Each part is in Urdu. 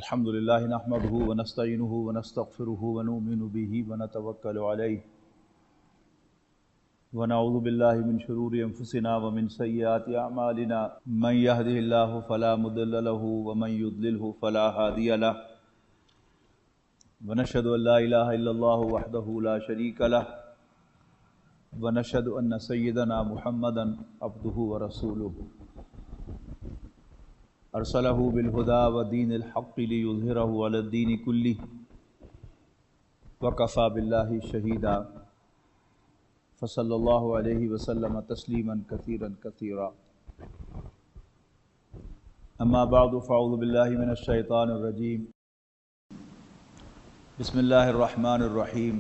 الحمدللہ نحمدہ ونستعینہ ونستغفرہ ونؤمن بہ ونتوکل علیہ ونعوذ باللہ من شرور انفسنا ومن سیئات اعمالنا من یہدہ اللہ فلا مضل لہ ومن یضللہ فلا ہادی لہ ونشہد ان لا الہ الا اللہ وحدہ لا شریک لہ ونشہد ان سیدنا محمدا عبدہ ورسولہ ارسلہ بالہدی ودین الحق لیظہرہ علی الدین کلہ وکفی باللہ شہیدا فصلی اللہ علیہ وسلم تسلیما کثیرا کثیرا اما بعد فاعوذ باللہ من الشیطان الرجیم بسم اللہ الرحمن الرحیم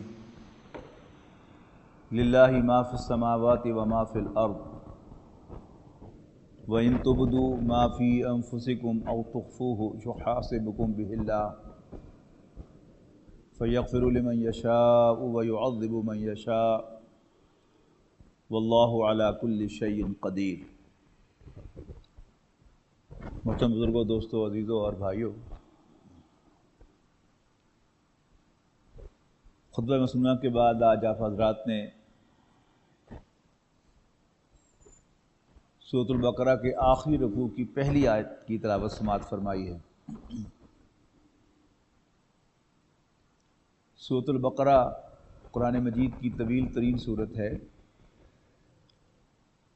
للہ ما فی السماوات وما فی الارض وَإِن تُبْدُوا مَا فِي أَنفُسِكُمْ أَوْ تُخْفُوهُ يُحَاسِبْكُم بِهِ اللَّهُ فَيَغْفِرُ لِمَن يَشَاءُ وَيُعَذِّبُ مَن يَشَاءُ وَاللَّهُ عَلَى كُلِّ شَيْءٍ قدیر۔ محترم بزرگوں، دوستوں، عزیزوں اور بھائیوں، خطبہ مسنونہ کے بعد آج آپ حضرات نے سورۃ البقرہ کے آخری رکوع کی پہلی آیت کی تلاوت سماعت فرمائی ہے۔ سورۃ البقرہ قرآن مجید کی طویل ترین سورت ہے،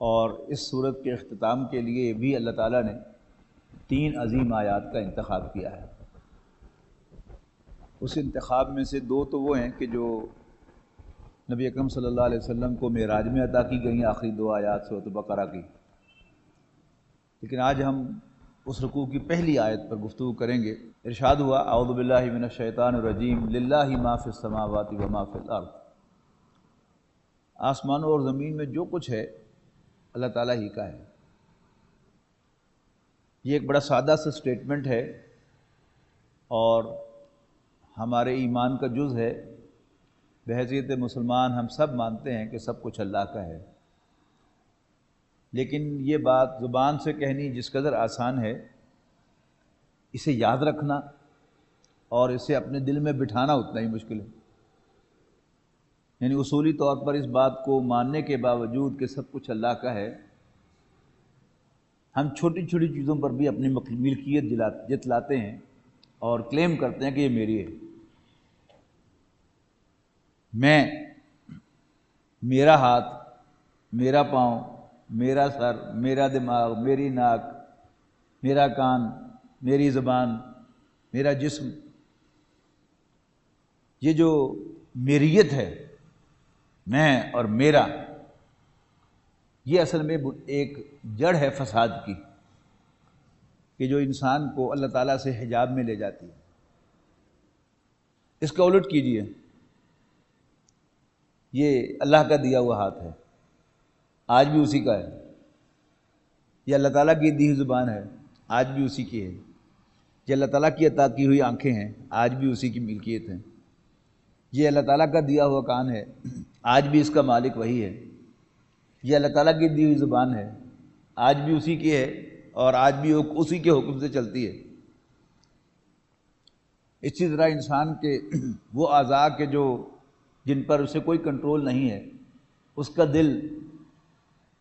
اور اس سورت کے اختتام کے لیے بھی اللہ تعالیٰ نے 3 عظیم آیات کا انتخاب کیا ہے۔ اس انتخاب میں سے 2 تو وہ ہیں کہ جو نبی اکرم صلی اللہ علیہ وسلم کو معراج میں عطا کی گئیں، آخری 2 آیات سورۃ البقرہ کی، لیکن آج ہم اس رکوع کی پہلی آیت پر گفتگو کریں گے۔ ارشاد ہوا اعوذ باللہ من الشیطان الرجیم للہ ما فی السماوات وما فی الارض۔ آسمانوں اور زمین میں جو کچھ ہے اللہ تعالیٰ ہی کا ہے۔ یہ ایک بڑا سادہ سا سٹیٹمنٹ ہے اور ہمارے ایمان کا جز ہے۔ بحیثیت مسلمان ہم سب مانتے ہیں کہ سب کچھ اللہ کا ہے، لیکن یہ بات زبان سے کہنی جس قدر آسان ہے، اسے یاد رکھنا اور اسے اپنے دل میں بٹھانا اتنا ہی مشکل ہے۔ یعنی اصولی طور پر اس بات کو ماننے کے باوجود کہ سب کچھ اللہ کا ہے، ہم چھوٹی چھوٹی چیزوں پر بھی اپنی ملکیت جتلاتے ہیں اور کلیم کرتے ہیں کہ یہ میری ہے۔ میں، میرا ہاتھ، میرا پاؤں، میرا سر، میرا دماغ، میری ناک، میرا کان، میری زبان، میرا جسم، یہ جو میریت ہے، میں اور میرا، یہ اصل میں ایک جڑ ہے فساد کی، کہ جو انسان کو اللہ تعالیٰ سے حجاب میں لے جاتی ہے۔ اس کا الٹ کیجئے، یہ اللہ کا دیا ہوا ہاتھ ہے، آج بھی اسی کا ہے۔ یہ اللہ تعالیٰ کی دی ہوئی زبان ہے، آج بھی اسی کی ہے۔ یہ اللہ تعالیٰ کی عطا کی ہوئی آنکھیں ہیں، آج بھی اسی کی ملکیت ہیں۔ یہ اللہ تعالیٰ کا دیا ہوا کان ہے، آج بھی اس کا مالک وہی ہے۔ یہ اللہ تعالیٰ کی دی ہوئی زبان ہے، آج بھی اسی کی ہے اور آج بھی اسی کے حکم سے چلتی ہے۔ اسی طرح انسان کے وہ اعضاء کے جن پر اسے کوئی کنٹرول نہیں ہے، اس کا دل،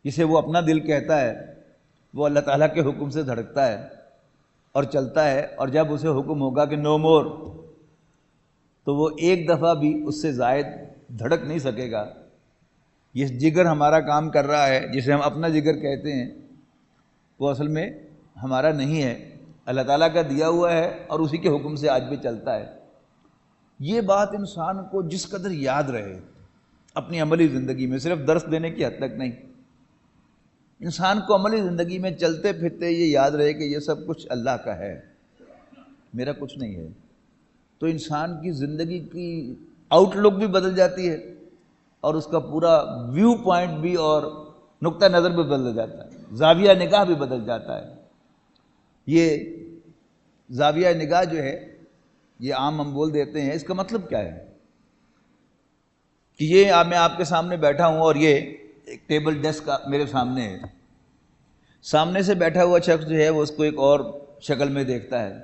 جسے وہ اپنا دل کہتا ہے، وہ اللہ تعالیٰ کے حکم سے دھڑکتا ہے اور چلتا ہے، اور جب اسے حکم ہوگا کہ نو مور، تو وہ ایک دفعہ بھی اس سے زائد دھڑک نہیں سکے گا۔ یہ جگر ہمارا کام کر رہا ہے، جسے ہم اپنا جگر کہتے ہیں، وہ اصل میں ہمارا نہیں ہے، اللہ تعالیٰ کا دیا ہوا ہے اور اسی کے حکم سے آج بھی چلتا ہے۔ یہ بات انسان کو جس قدر یاد رہے اپنی عملی زندگی میں، صرف درس دینے کی حد تک نہیں، انسان کو عملی زندگی میں چلتے پھرتے یہ یاد رہے کہ یہ سب کچھ اللہ کا ہے، میرا کچھ نہیں ہے، تو انسان کی زندگی کی آؤٹ لک بھی بدل جاتی ہے اور اس کا پورا ویو پوائنٹ بھی اور نقطہ نظر بھی بدل جاتا ہے، زاویہ نگاہ بھی بدل جاتا ہے۔ یہ زاویہ نگاہ جو ہے، یہ عام ہم بول دیتے ہیں، اس کا مطلب کیا ہے کہ یہ میں آپ کے سامنے بیٹھا ہوں اور یہ ایک ٹیبل ڈیسک میرے سامنے ہے، سامنے سے بیٹھا ہوا شخص جو ہے وہ اس کو ایک اور شکل میں دیکھتا ہے،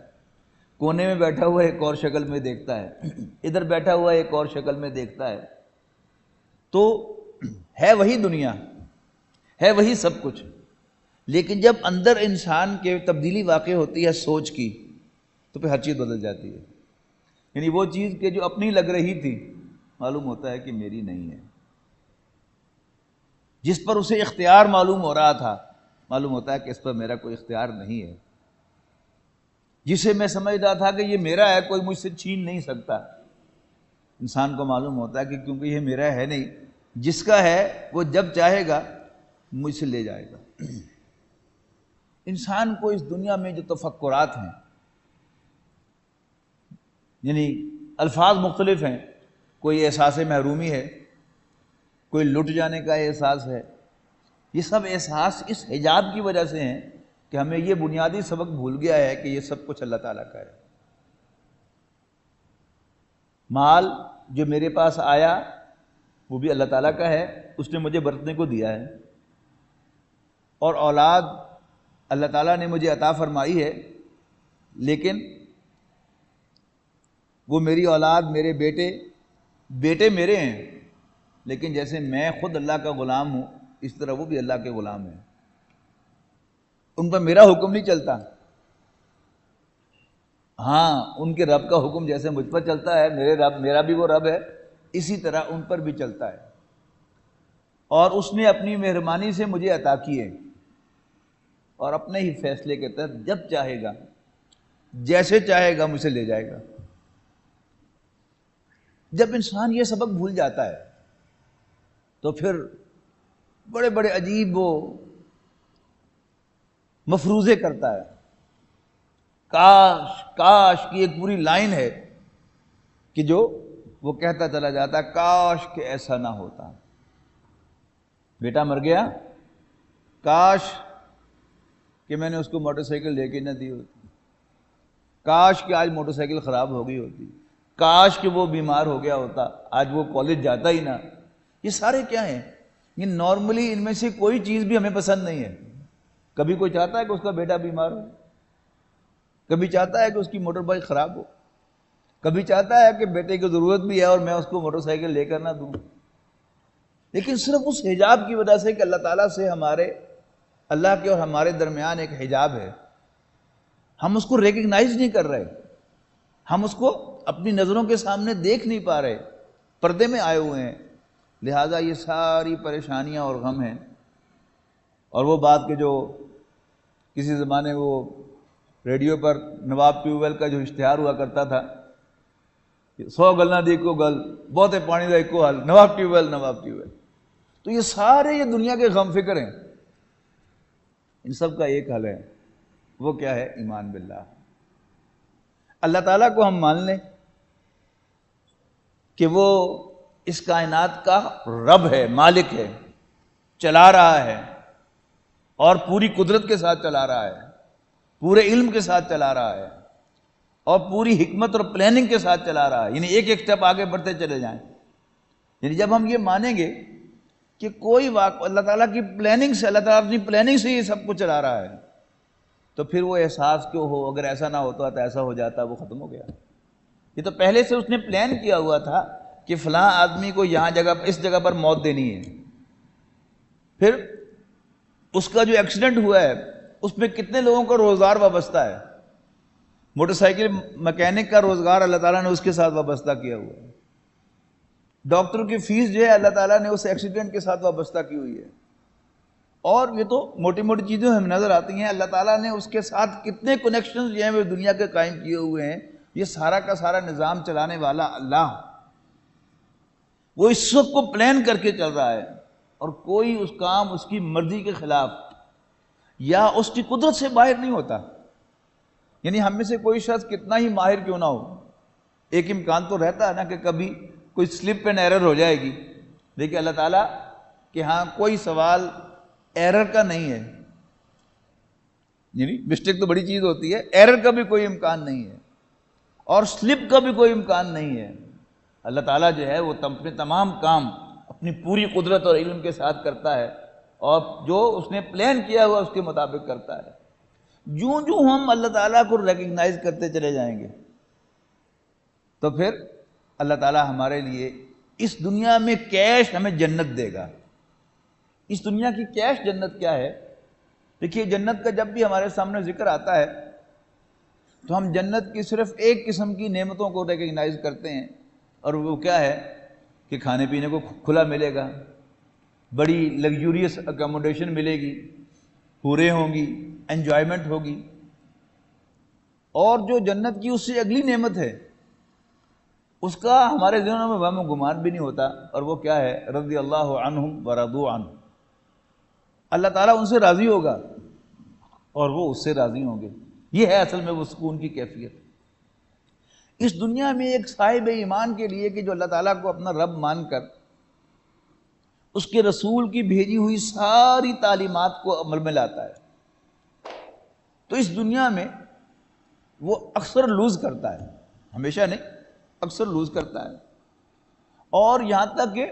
کونے میں بیٹھا ہوا ایک اور شکل میں دیکھتا ہے، ادھر بیٹھا ہوا ایک اور شکل میں دیکھتا ہے، تو ہے وہی دنیا، ہے وہی سب کچھ، لیکن جب اندر انسان کے تبدیلی واقع ہوتی ہے سوچ کی تو پھر ہر چیز بدل جاتی ہے. یعنی وہ چیز کہ جو اپنی لگ رہی تھی معلوم ہوتا ہے کہ میری نہیں ہے، جس پر اسے اختیار معلوم ہو رہا تھا معلوم ہوتا ہے کہ اس پر میرا کوئی اختیار نہیں ہے، جسے میں سمجھ رہا تھا کہ یہ میرا ہے کوئی مجھ سے چھین نہیں سکتا، انسان کو معلوم ہوتا ہے کہ کیونکہ یہ میرا ہے نہیں، جس کا ہے وہ جب چاہے گا مجھ سے لے جائے گا. انسان کو اس دنیا میں جو تفکرات ہیں، یعنی الفاظ مختلف ہیں، کوئی احساس محرومی ہے، کوئی لٹ جانے کا احساس ہے، یہ سب احساس اس حجاب کی وجہ سے ہیں کہ ہمیں یہ بنیادی سبق بھول گیا ہے کہ یہ سب کچھ اللہ تعالیٰ کا ہے. مال جو میرے پاس آیا وہ بھی اللہ تعالیٰ کا ہے، اس نے مجھے برتنے کو دیا ہے، اور اولاد اللہ تعالیٰ نے مجھے عطا فرمائی ہے، لیکن وہ میری اولاد، میرے بیٹے میرے ہیں، لیکن جیسے میں خود اللہ کا غلام ہوں اس طرح وہ بھی اللہ کے غلام ہیں، ان پر میرا حکم نہیں چلتا. ہاں ان کے رب کا حکم جیسے مجھ پر چلتا ہے، میرا بھی وہ رب ہے، اسی طرح ان پر بھی چلتا ہے، اور اس نے اپنی مہربانی سے مجھے عطا کیے، اور اپنے ہی فیصلے کے تحت جب چاہے گا جیسے چاہے گا مجھے لے جائے گا. جب انسان یہ سبق بھول جاتا ہے تو پھر بڑے بڑے عجیب وہ مفروضے کرتا ہے. کاش کی ایک پوری لائن ہے کہ جو وہ کہتا چلا جاتا ہے کاش کہ ایسا نہ ہوتا. بیٹا مر گیا، کاش کہ میں نے اس کو موٹر سائیکل لے کے نہ دی ہوتی، کاش کہ آج موٹر سائیکل خراب ہو گئی ہوتی، کاش کہ وہ بیمار ہو گیا ہوتا، آج وہ کالج جاتا ہی نہ. یہ سارے کیا ہیں؟ یہ نارملی ان میں سے کوئی چیز بھی ہمیں پسند نہیں ہے. کبھی کوئی چاہتا ہے کہ اس کا بیٹا بیمار ہو، کبھی چاہتا ہے کہ اس کی موٹر بائک خراب ہو، کبھی چاہتا ہے کہ بیٹے کی ضرورت بھی ہے اور میں اس کو موٹر سائیکل لے کر نہ دوں. لیکن صرف اس حجاب کی وجہ سے کہ اللہ تعالیٰ سے اللہ کے اور ہمارے درمیان ایک حجاب ہے، ہم اس کو ریکگنائز نہیں کر رہے، ہم اس کو اپنی نظروں کے سامنے دیکھ نہیں پا رہے، پردے میں آئے ہوئے ہیں، لہٰذا یہ ساری پریشانیاں اور غم ہیں. اور وہ بات کہ جو کسی زمانے وہ ریڈیو پر نواب ٹیوب ویل کا جو اشتہار ہوا کرتا تھا، 100 گلنا دی کو گل بہتے پانی کا ایکو حل، نواب ٹیوب ویل. تو یہ سارے یہ دنیا کے غم فکر ہیں، ان سب کا ایک حل ہے، وہ کیا ہے؟ ایمان باللہ. اللہ تعالیٰ کو ہم مان لیں کہ وہ اس کائنات کا رب ہے، مالک ہے، چلا رہا ہے، اور پوری قدرت کے ساتھ چلا رہا ہے، پورے علم کے ساتھ چلا رہا ہے، اور پوری حکمت اور پلاننگ کے ساتھ چلا رہا ہے. یعنی ایک ایک سٹیپ آگے بڑھتے چلے جائیں. یعنی جب ہم یہ مانیں گے کہ کوئی اللہ تعالیٰ کی پلاننگ سے، اللہ تعالیٰ اپنی پلاننگ سے یہ سب کچھ چلا رہا ہے، تو پھر وہ احساس کیوں ہو؟ اگر ایسا نہ ہوتا تو ایسا ہو جاتا، وہ ختم ہو گیا. یہ تو پہلے سے اس نے پلان کیا ہوا تھا کہ فلاں آدمی کو اس جگہ پر موت دینی ہے. پھر اس کا جو ایکسیڈنٹ ہوا ہے اس میں کتنے لوگوں کا روزگار وابستہ ہے. موٹر سائیکل مکینک کا روزگار اللہ تعالیٰ نے اس کے ساتھ وابستہ کیا ہوا ہے. ڈاکٹر کی فیس جو ہے اللہ تعالیٰ نے اس ایکسیڈنٹ کے ساتھ وابستہ کی ہوئی ہے. اور یہ تو موٹی موٹی چیزیں ہمیں نظر آتی ہیں، اللہ تعالیٰ نے اس کے ساتھ کتنے کنیکشنز جو ہیں وہ دنیا کے قائم کیے ہوئے ہیں. یہ سارا کا سارا نظام چلانے والا اللہ، وہ اس سب کو پلان کر کے چل رہا ہے، اور کوئی اس کام اس کی مرضی کے خلاف یا اس کی قدرت سے باہر نہیں ہوتا. یعنی ہم میں سے کوئی شخص کتنا ہی ماہر کیوں نہ ہو، ایک امکان تو رہتا ہے نا کہ کبھی کوئی سلپ اینڈ ایرر ہو جائے گی. دیکھیں اللہ تعالیٰ کہ ہاں کوئی سوال ایرر کا نہیں ہے، یعنی مسٹیک تو بڑی چیز ہوتی ہے، ایرر کا بھی کوئی امکان نہیں ہے، اور سلپ کا بھی کوئی امکان نہیں ہے. اللہ تعالیٰ جو ہے وہ اپنے تمام کام اپنی پوری قدرت اور علم کے ساتھ کرتا ہے، اور جو اس نے پلان کیا ہوا اس کے مطابق کرتا ہے. جوں جوں ہم اللہ تعالیٰ کو ریکگنائز کرتے چلے جائیں گے تو پھر اللہ تعالیٰ ہمارے لیے اس دنیا میں کیش ہمیں جنت دے گا۔ اس دنیا کی کیش جنت کیا ہے؟ دیکھیے جنت کا جب بھی ہمارے سامنے ذکر آتا ہے تو ہم جنت کی صرف ایک قسم کی نعمتوں کو ریکگنائز کرتے ہیں، اور وہ کیا ہے کہ کھانے پینے کو کھلا ملے گا، بڑی لگزوریس اکوموڈیشن ملے گی، حوریں ہوں گی، انجوائمنٹ ہوگی۔ اور جو جنت کی اس سے اگلی نعمت ہے اس کا ہمارے ذہنوں میں وہم و گمان بھی نہیں ہوتا، اور وہ کیا ہے؟ رضی اللہ عنہم ورضوا عنہ، اللہ تعالیٰ ان سے راضی ہوگا اور وہ اس سے راضی ہوں گے۔ یہ ہے اصل میں وہ سکون کی کیفیت۔ اس دنیا میں ایک صاحب ایمان کے لیے کہ جو اللہ تعالیٰ کو اپنا رب مان کر اس کے رسول کی بھیجی ہوئی ساری تعلیمات کو عمل میں لاتا ہے، تو اس دنیا میں وہ اکثر لوز کرتا ہے، ہمیشہ نہیں، اکثر لوز کرتا ہے۔ اور یہاں تک کہ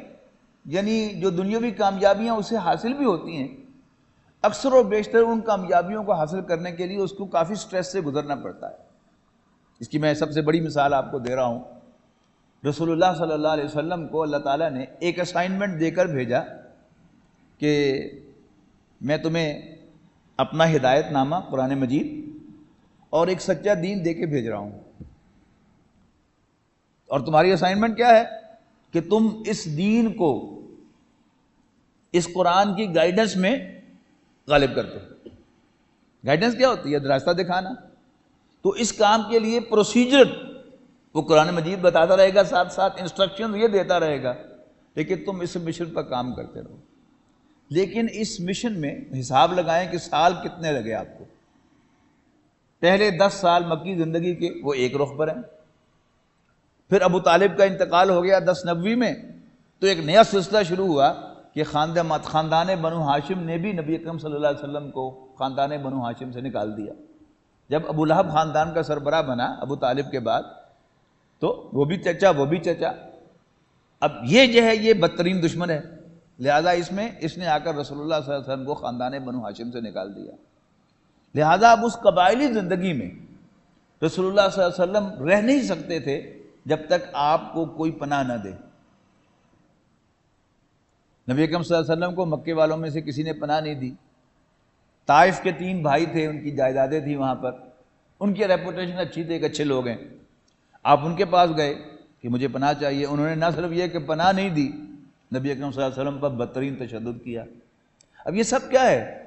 یعنی جو دنیاوی کامیابیاں اسے حاصل بھی ہوتی ہیں، اکثر و بیشتر ان کامیابیوں کو حاصل کرنے کے لیے اس کو کافی سٹریس سے گزرنا پڑتا ہے۔ اس کی میں سب سے بڑی مثال آپ کو دے رہا ہوں۔ رسول اللہ صلی اللہ علیہ وسلم کو اللہ تعالیٰ نے ایک اسائنمنٹ دے کر بھیجا کہ میں تمہیں اپنا ہدایت نامہ قرآن مجید اور ایک سچا دین دے کے بھیج رہا ہوں، اور تمہاری اسائنمنٹ کیا ہے کہ تم اس دین کو اس قرآن کی گائیڈنس میں غالب کرتے ہو۔ گائیڈنس کیا ہوتی ہے؟ راستہ دکھانا۔ تو اس کام کے لیے پروسیجر وہ قرآن مجید بتاتا رہے گا، ساتھ ساتھ انسٹرکشن یہ دیتا رہے گا، لیکن تم اس مشن پر کام کرتے رہو۔ لیکن اس مشن میں حساب لگائیں کہ سال کتنے لگے آپ کو۔ پہلے 10 سال مکی زندگی کے وہ ایک رخ پر ہیں، پھر ابو طالب کا انتقال ہو گیا 1090 میں، تو ایک نیا سلسلہ شروع ہوا کہ خاندان بنو ہاشم نے بھی نبی اکرم صلی اللہ علیہ وسلم کو خاندان بنو ہاشم سے نکال دیا۔ جب ابو لہب خاندان کا سربراہ بنا ابو طالب کے بعد، تو وہ بھی چچا وہ بھی چچا، اب یہ جو ہے یہ بدترین دشمن ہے، لہذا اس نے آ کر رسول اللہ صلی اللہ علیہ وسلم کو خاندان بنو ہاشم سے نکال دیا۔ لہذا اب اس قبائلی زندگی میں رسول اللہ صلی اللہ علیہ وسلم رہ نہیں سکتے تھے جب تک آپ کو کوئی پناہ نہ دے۔ نبی اکرم صلی اللہ علیہ وسلم کو مکے والوں میں سے کسی نے پناہ نہیں دی۔ طائف کے 3 بھائی تھے، ان کی جائیدادیں تھیں وہاں پر، ان کی ریپوٹیشن اچھی تھی، ایک اچھے لوگ ہیں۔ آپ ان کے پاس گئے کہ مجھے پناہ چاہیے، انہوں نے نہ صرف یہ کہ پناہ نہیں دی، نبی اکرم صلی اللہ علیہ وسلم پر بدترین تشدد کیا۔ اب یہ سب کیا ہے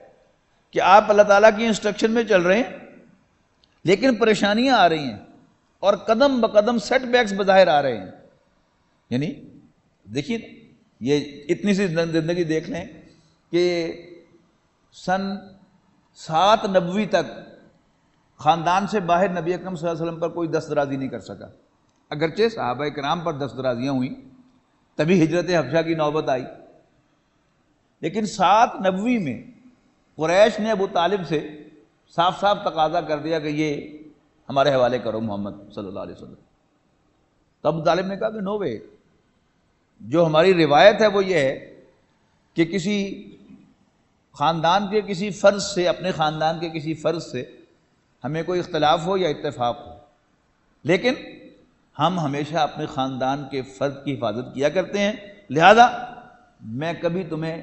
کہ آپ اللہ تعالیٰ کی انسٹرکشن میں چل رہے ہیں لیکن پریشانیاں آ رہی ہیں اور قدم بقدم سیٹ بیکس بظاہر آ رہے ہیں۔ یعنی دیکھیے یہ اتنی سی زندگی دیکھ لیں کہ سن 7 نبوی تک خاندان سے باہر نبی اکرم صلی اللہ علیہ وسلم پر کوئی دست درازی نہیں کر سکا، اگرچہ صحابہ کرام پر دست درازیاں ہوئیں، تبھی ہجرت حبشہ کی نوبت آئی۔ لیکن 7 نبوی میں قریش نے ابو طالب سے صاف صاف تقاضا کر دیا کہ یہ ہمارے حوالے کرو محمد صلی اللہ علیہ وسلم۔ تو ابو طالب نے کہا کہ نو وے، جو ہماری روایت ہے وہ یہ ہے کہ کسی خاندان کے کسی فرد سے، اپنے خاندان کے کسی فرد سے ہمیں کوئی اختلاف ہو یا اتفاق ہو، لیکن ہم ہمیشہ اپنے خاندان کے فرد کی حفاظت کیا کرتے ہیں، لہذا میں کبھی تمہیں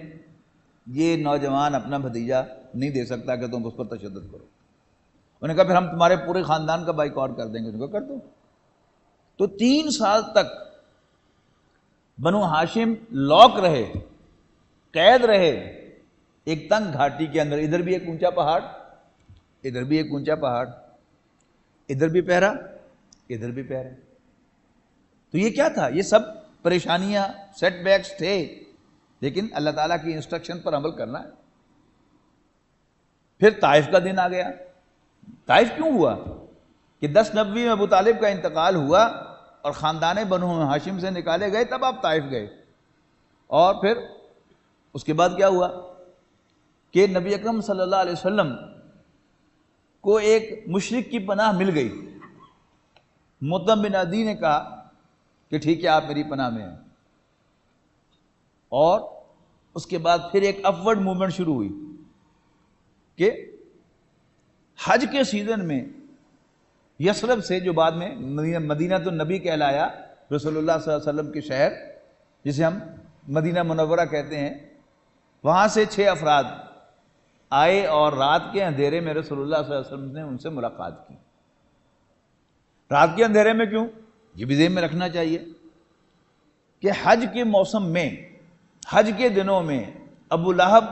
یہ نوجوان اپنا بھتیجا نہیں دے سکتا کہ تم اس پر تشدد کرو۔ انہوں نے کہا پھر ہم تمہارے پورے خاندان کا بائیکاٹ کر دیں گے۔ انہوں نے کہا کر دو۔ تو 3 سال تک بنو ہاشم لاک رہے، قید رہے ایک تنگ گھاٹی کے اندر، ادھر بھی ایک اونچا پہاڑ، ادھر بھی ایک اونچا پہاڑ، ادھر بھی پہرا، ادھر بھی پہرا۔ تو یہ کیا تھا؟ یہ سب پریشانیاں، سیٹ بیکس تھے، لیکن اللہ تعالیٰ کی انسٹرکشن پر عمل کرنا ہے۔ پھر طائف کا دن آ گیا۔ طائف کیوں ہوا کہ 10 نبوی میں ابو طالب کا انتقال ہوا اور خاندان بنو ہاشم سے نکالے گئے، تب آپ طائف گئے۔ اور پھر اس کے بعد کیا ہوا کہ نبی اکرم صلی اللہ علیہ وسلم کو ایک مشرک کی پناہ مل گئی۔ مطعم بن عدی نے کہا کہ ٹھیک ہے آپ میری پناہ میں ہیں، اور اس کے بعد پھر ایک اپورڈ موومنٹ شروع ہوئی کہ حج کے سیزن میں یثرب سے، جو بعد میں مدینہ النبی کہلایا، رسول اللہ صلی اللہ علیہ وسلم کے شہر جسے ہم مدینہ منورہ کہتے ہیں، وہاں سے 6 افراد آئے اور رات کے اندھیرے میں رسول اللہ صلی اللہ علیہ وسلم نے ان سے ملاقات کی۔ رات کے اندھیرے میں کیوں؟ یہ بھی ذہن میں رکھنا چاہیے کہ حج کے موسم میں، حج کے دنوں میں ابو لہب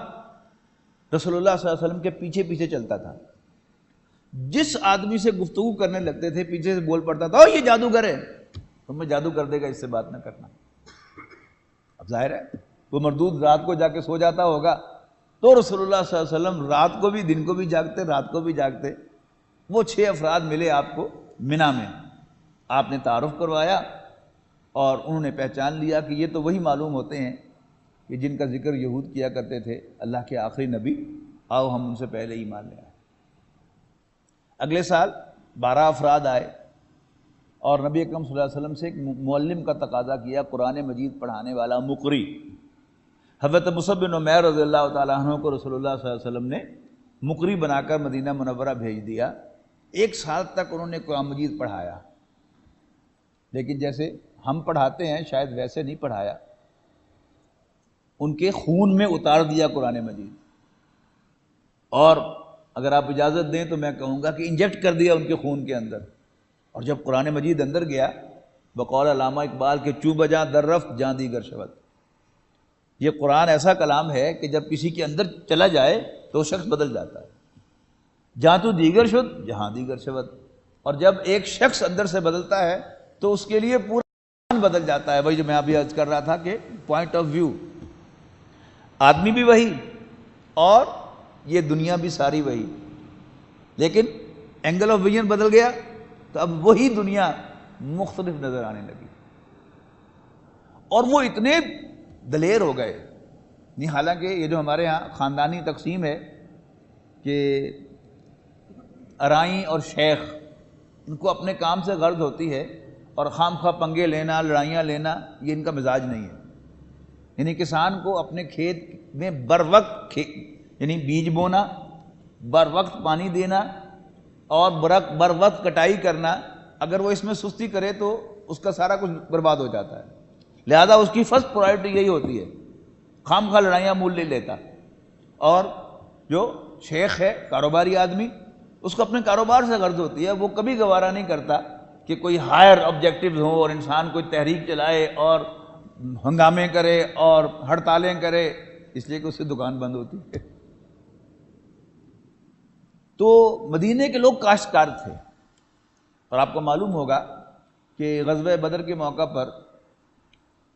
رسول اللہ صلی اللہ علیہ وسلم کے پیچھے پیچھے چلتا تھا۔ جس آدمی سے گفتگو کرنے لگتے تھے پیچھے سے بول پڑتا تھا، یہ جادوگر ہے، تمہیں جادو کر دے گا، اس سے بات نہ کرنا۔ اب ظاہر ہے وہ مردود رات کو جا کے سو جاتا ہوگا، تو رسول اللہ صلی اللہ علیہ وسلم رات کو بھی، دن کو بھی جاگتے، رات کو بھی جاگتے۔ وہ 6 افراد ملے آپ کو منی میں، آپ نے تعارف کروایا اور انہوں نے پہچان لیا کہ یہ تو وہی معلوم ہوتے ہیں کہ جن کا ذکر یہود کیا کرتے تھے، اللہ کے آخری نبی، آؤ ہم ان سے پہلے ایمان لے آئے۔ اگلے سال 12 افراد آئے اور نبی اکرم صلی اللہ علیہ وسلم سے ایک معلم کا تقاضا کیا، قرآن مجید پڑھانے والا، مقری۔ حضرت مصعب بن عمیر رضی اللہ تعالیٰ عنہ کو رسول اللہ صلی اللہ علیہ وسلم نے مقری بنا کر مدینہ منورہ بھیج دیا۔ 1 سال تک انہوں نے قرآن مجید پڑھایا، لیکن جیسے ہم پڑھاتے ہیں شاید ویسے نہیں پڑھایا، ان کے خون میں اتار دیا قرآن مجید، اور اگر آپ اجازت دیں تو میں کہوں گا کہ انجیکٹ کر دیا ان کے خون کے اندر۔ اور جب قرآن مجید اندر گیا، بقول علامہ اقبال کے چوں بجاں در رفت جاں دیگر شود، یہ قرآن ایسا کلام ہے کہ جب کسی کے اندر چلا جائے تو وہ شخص بدل جاتا ہے۔ جہاں تو دیگر شد جہاں دیگر شود، اور جب ایک شخص اندر سے بدلتا ہے تو اس کے لیے پورا بدل جاتا ہے۔ وہی جو میں ابھی عرض کر رہا تھا کہ پوائنٹ آف ویو، آدمی بھی وہی اور یہ دنیا بھی ساری وہی، لیکن اینگل آف ویژن بدل گیا تو اب وہی دنیا مختلف نظر آنے لگی، اور وہ اتنے دلیر ہو گئے۔ نہیں، حالانکہ یہ جو ہمارے ہاں خاندانی تقسیم ہے کہ ارائیں اور شیخ، ان کو اپنے کام سے غرض ہوتی ہے، اور خام خواہ پنگے لینا، لڑائیاں لینا، یہ ان کا مزاج نہیں ہے۔ یعنی کسان کو اپنے کھیت میں بر وقت یعنی بیج بونا، بر وقت پانی دینا اور بر وقت کٹائی کرنا، اگر وہ اس میں سستی کرے تو اس کا سارا کچھ برباد ہو جاتا ہے۔ لہذا اس کی فرسٹ پرائرٹی یہی ہوتی ہے، خام خواہ لڑائیاں مول نہیں لیتا۔ اور جو شیخ ہے، کاروباری آدمی، اس کو اپنے کاروبار سے غرض ہوتی ہے، وہ کبھی گوارا نہیں کرتا کہ کوئی ہائر آبجیکٹیوز ہوں اور انسان کوئی تحریک چلائے اور ہنگامے کرے اور ہڑتالیں کرے، اس لیے کہ اس سے دکان بند ہوتی ہے۔ تو مدینے کے لوگ کاشتکار تھے، اور آپ کو معلوم ہوگا کہ غزوہ بدر کے موقع پر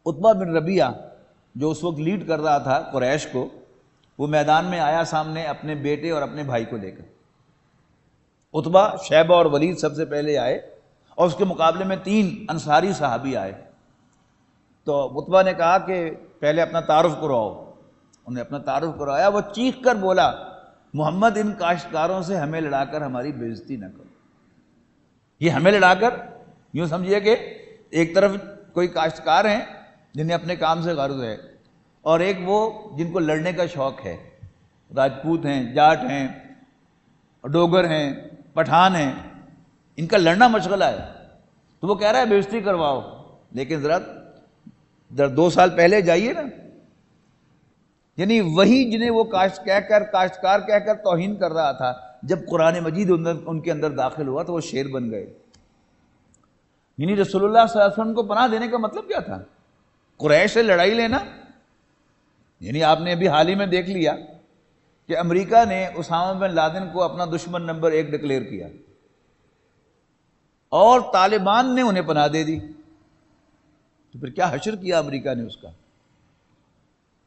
عتبہ بن ربیعہ جو اس وقت لیڈ کر رہا تھا قریش کو، وہ میدان میں آیا سامنے اپنے بیٹے اور اپنے بھائی کو لے کر۔ عتبہ، شیبہ اور ولید سب سے پہلے آئے، اور اس کے مقابلے میں 3 انصاری صحابی آئے۔ تو عتبہ نے کہا کہ پہلے اپنا تعارف کرواؤ۔ انہوں نے اپنا تعارف کروایا، وہ چیخ کر بولا، محمد ان کاشتکاروں سے ہمیں لڑا کر ہماری بے عزتی نہ کرو۔ یہ ہمیں لڑا کر، یوں سمجھیے کہ ایک طرف کوئی کاشتکار ہیں جنہیں اپنے کام سے غرض ہے، اور ایک وہ جن کو لڑنے کا شوق ہے، راجپوت ہیں، جاٹ ہیں، ڈوگر ہیں، پٹھان ہیں، ان کا لڑنا مشغلہ ہے۔ تو وہ کہہ رہا ہے بے عزتی کرواؤ، لیکن ذرا 2 سال پہلے جائیے نا، یعنی وہی جنہیں وہ کاشتکار کہہ کر توہین کر رہا تھا، جب قرآن مجید ان کے اندر داخل ہوا تو وہ شیر بن گئے۔ یعنی رسول اللہ صلی اللہ علیہ وسلم کو پناہ دینے کا مطلب کیا تھا؟ قریش سے لڑائی لینا؟ یعنی آپ نے ابھی حال ہی میں دیکھ لیا کہ امریکہ نے اسامہ بن لادن کو اپنا دشمن نمبر 1 ڈکلیئر کیا، اور طالبان نے انہیں پناہ دے دی، تو پھر کیا حشر کیا امریکہ نے اس کا؟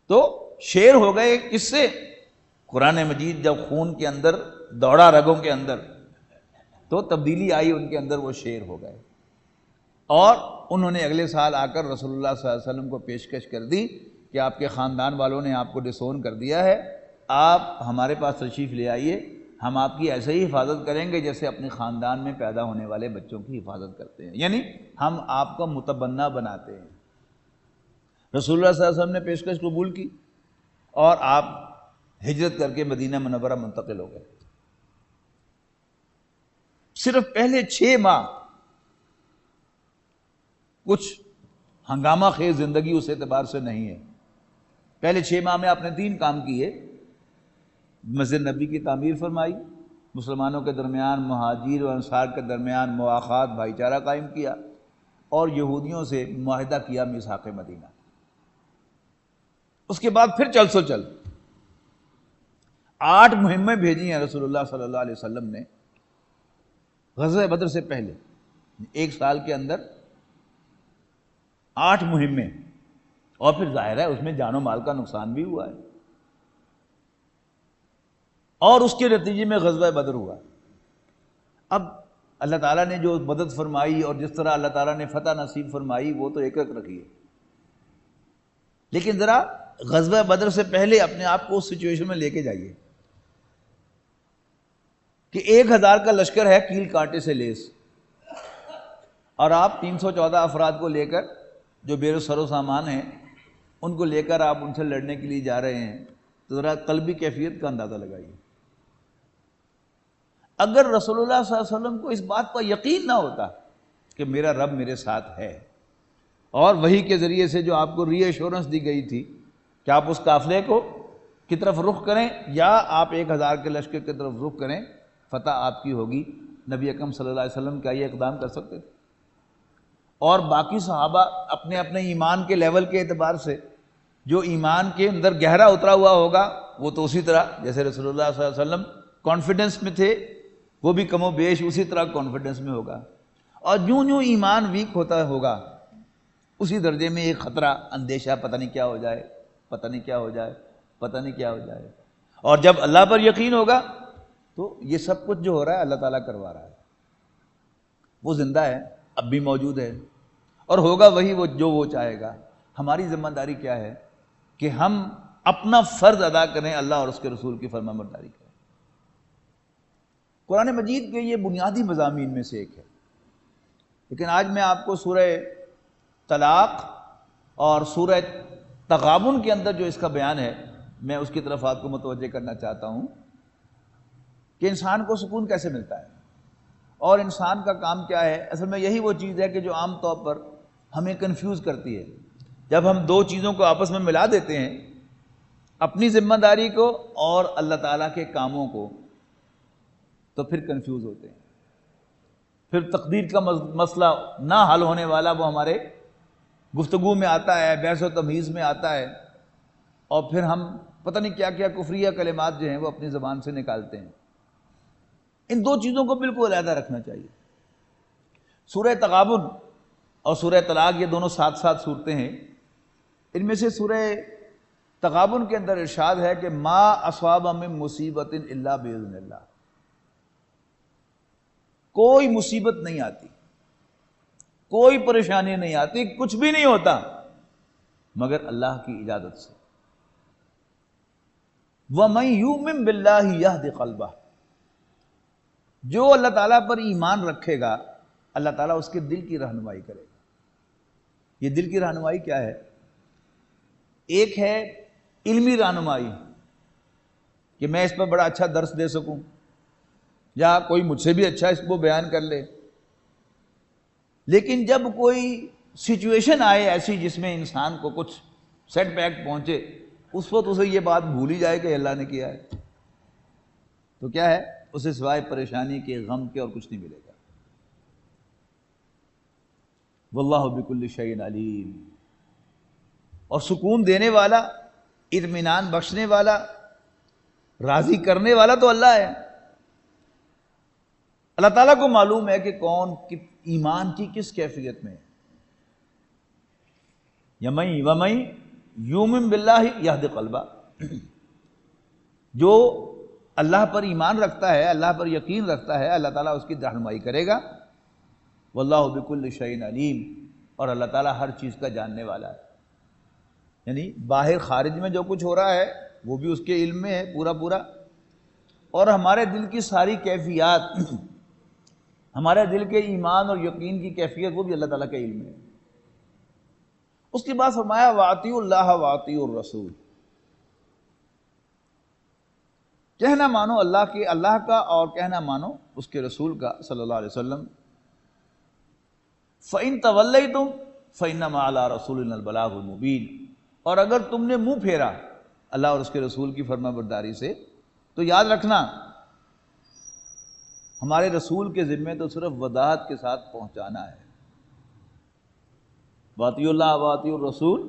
تو شیر ہو گئے کس سے؟ قرآن مجید جب خون کے اندر دوڑا، رگوں کے اندر، تو تبدیلی آئی ان کے اندر، وہ شیر ہو گئے۔ اور انہوں نے اگلے سال آ کر رسول اللہ صلی اللہ علیہ وسلم کو پیشکش کر دی کہ آپ کے خاندان والوں نے آپ کو ڈسون کر دیا ہے، آپ ہمارے پاس تشریف لے آئیے، ہم آپ کی ایسے ہی حفاظت کریں گے جیسے اپنے خاندان میں پیدا ہونے والے بچوں کی حفاظت کرتے ہیں، یعنی ہم آپ کو متبنہ بناتے ہیں۔ رسول اللہ صلی اللہ علیہ وسلم نے پیشکش قبول کی اور آپ ہجرت کر کے مدینہ منورہ منتقل ہو گئے۔ صرف پہلے 6 ماہ کچھ ہنگامہ خیز زندگی اس اعتبار سے نہیں ہے. پہلے 6 ماہ میں آپ نے 3 کام کیے. مسجد نبی کی تعمیر فرمائی، مسلمانوں کے درمیان، مہاجر و انصار کے درمیان مواخات بھائی چارہ قائم کیا، اور یہودیوں سے معاہدہ کیا میثاق مدینہ. اس کے بعد پھر چل سو چل 8 مہمیں بھیجی ہیں رسول اللہ صلی اللہ علیہ وسلم نے غزوہ بدر سے پہلے. 1 سال کے اندر 8 مہمیں، اور پھر ظاہر ہے اس میں جان و مال کا نقصان بھی ہوا ہے، اور اس کے نتیجے میں غزوہ بدر ہوا. اب اللہ تعالیٰ نے جو مدد فرمائی اور جس طرح اللہ تعالیٰ نے فتح نصیب فرمائی وہ تو ایک رکھی ہے، لیکن ذرا غزوہ بدر سے پہلے اپنے آپ کو اس سچویشن میں لے کے جائیے کہ 1000 کا لشکر ہے کیل کانٹے سے لیس، اور آپ 314 افراد کو لے کر جو بے سر و سامان ہیں ان کو لے کر آپ ان سے لڑنے کے لیے جا رہے ہیں. تو ذرا قلبی کیفیت کا اندازہ لگائیے. اگر رسول اللہ صلی اللہ علیہ وسلم کو اس بات پر یقین نہ ہوتا کہ میرا رب میرے ساتھ ہے، اور وحی کے ذریعے سے جو آپ کو ری ایشورنس دی گئی تھی کہ آپ اس قافلے کو کی طرف رخ کریں یا آپ 1000 کے لشکر کی طرف رخ کریں، فتح آپ کی ہوگی، نبی اکرم صلی اللہ علیہ وسلم کیا یہ اقدام کر سکتے تھے؟ اور باقی صحابہ اپنے اپنے ایمان کے لیول کے اعتبار سے جو ایمان کے اندر گہرا اترا ہوا ہوگا وہ تو اسی طرح جیسے رسول اللہ صلی اللہ علیہ وسلم کانفیڈنس میں تھے وہ بھی کم و بیش اسی طرح کانفیڈنس میں ہوگا. اور جوں جوں ایمان ویک ہوتا ہوگا اسی درجے میں ایک خطرہ، اندیشہ، پتہ نہیں کیا ہو جائے، پتہ نہیں کیا ہو جائے، پتہ نہیں کیا ہو جائے. اور جب اللہ پر یقین ہوگا تو یہ سب کچھ جو ہو رہا ہے اللہ تعالیٰ کروا رہا ہے. وہ زندہ ہے، اب بھی موجود ہے، اور ہوگا وہی وہ جو وہ چاہے گا. ہماری ذمہ داری کیا ہے کہ ہم اپنا فرض ادا کریں، اللہ اور اس کے رسول کی فرمانبرداری کریں. قرآن مجید کے یہ بنیادی مضامین میں سے ایک ہے. لیکن آج میں آپ کو سورہ طلاق اور سورہ تغابن کے اندر جو اس کا بیان ہے میں اس کی طرف آپ کو متوجہ کرنا چاہتا ہوں کہ انسان کو سکون کیسے ملتا ہے اور انسان کا کام کیا ہے. اصل میں یہی وہ چیز ہے کہ جو عام طور پر ہمیں کنفیوز کرتی ہے. جب ہم 2 چیزوں کو آپس میں ملا دیتے ہیں، اپنی ذمہ داری کو اور اللہ تعالیٰ کے کاموں کو، تو پھر کنفیوز ہوتے ہیں. پھر تقدیر کا مسئلہ نہ حل ہونے والا وہ ہمارے گفتگو میں آتا ہے، بحث و تمیز میں آتا ہے، اور پھر ہم پتہ نہیں کیا کیا کفریہ کلمات جو ہیں وہ اپنی زبان سے نکالتے ہیں. ان 2 چیزوں کو بالکل علیحدہ رکھنا چاہیے. سورہ تغابن اور سورہ طلاق یہ دونوں ساتھ ساتھ صورتیں ہیں. ان میں سے سورہ تغابن کے اندر ارشاد ہے کہ ما اصاب من مصیبت الا باذن اللہ، کوئی مصیبت نہیں آتی، کوئی پریشانی نہیں آتی، کچھ بھی نہیں ہوتا مگر اللہ کی اجازت سے. وَمَن يُؤْمِن بِاللَّهِ يَهْدِ قَلْبَهُ، جو اللہ تعالیٰ پر ایمان رکھے گا اللہ تعالیٰ اس کے دل کی رہنمائی کرے گا. یہ دل کی رہنمائی کیا ہے؟ ایک ہے علمی رہنمائی کہ میں اس پر بڑا اچھا درس دے سکوں، یا کوئی مجھ سے بھی اچھا اس کو بیان کر لے. لیکن جب کوئی سچویشن آئے ایسی جس میں انسان کو کچھ سیٹ بیک پہنچے، اس وقت اسے یہ بات بھول ہی جائے کہ اللہ نے کیا ہے، تو کیا ہے اسے سوائے پریشانی کے، غم کے اور کچھ نہیں ملے گا. واللہ بکل شیء علیم. اور سکون دینے والا، اطمینان بخشنے والا، راضی کرنے والا تو اللہ ہے. اللہ تعالیٰ کو معلوم ہے کہ کون ایمان کی کس کیفیت میں ہے. وَمَن یُؤْمِن بِاللَّهِ یَهْدِ قَلْبَهُ، جو اللہ پر ایمان رکھتا ہے، اللہ پر یقین رکھتا ہے، اللہ تعالیٰ اس کی رہنمائی کرے گا. واللہ بکل شیء علیم، اور اللہ تعالیٰ ہر چیز کا جاننے والا ہے. یعنی باہر خارج میں جو کچھ ہو رہا ہے وہ بھی اس کے علم میں ہے پورا پورا، اور ہمارے دل کی ساری کیفیات، ہمارے دل کے ایمان اور یقین کی کیفیت وہ بھی اللہ تعالیٰ کے علم میں ہے. اس کے بعد فرمایا وَأَطِیعُوا اللَّهَ وَأَطِیعُوا الرَّسُولَ. کہنا مانو اللہ کا اور کہنا مانو اس کے رسول کا صلی اللہ علیہ وسلم۔ فَإِن تَوَلَّيْتُمْ فَإِنَّمَا عَلَىٰ رَسُولِنَا الْبَلَاغُ الْمُبِينُ، اور اگر تم نے منہ پھیرا اللہ اور اس کے رسول کی فرما برداری سے تو یاد رکھنا ہمارے رسول کے ذمے تو صرف وضاحت کے ساتھ پہنچانا ہے۔ وَأَطِیعُوا اللَّهَ وَأَطِیعُوا الرَّسُولَ